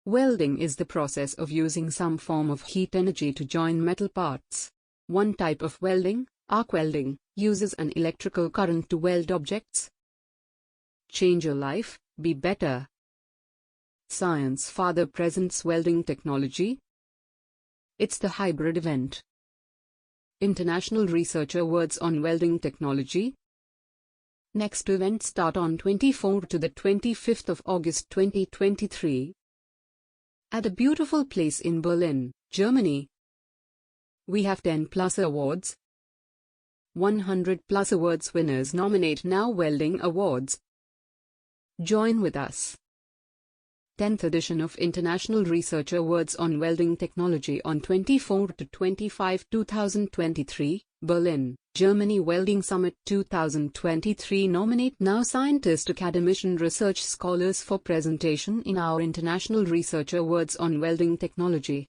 Welding is the process of using some form of heat energy to join metal parts. One type of welding, arc welding, uses an electrical current to weld objects. Change your life, be better. Science Father presents welding technology. It's the hybrid event. International Research Awards on Welding Technology. Next event start on 24 to the 25th of August 2023 at a beautiful place in Berlin, Germany. We have 10 plus awards. 100 plus awards winners nominate now Welding Awards. Join with us. 10th edition of International Research Awards on Welding Technology on 24 to 25 2023, Berlin, Germany. Welding Summit 2023 nominate now scientists, academician, research scholars for presentation in our International Research Awards on Welding Technology.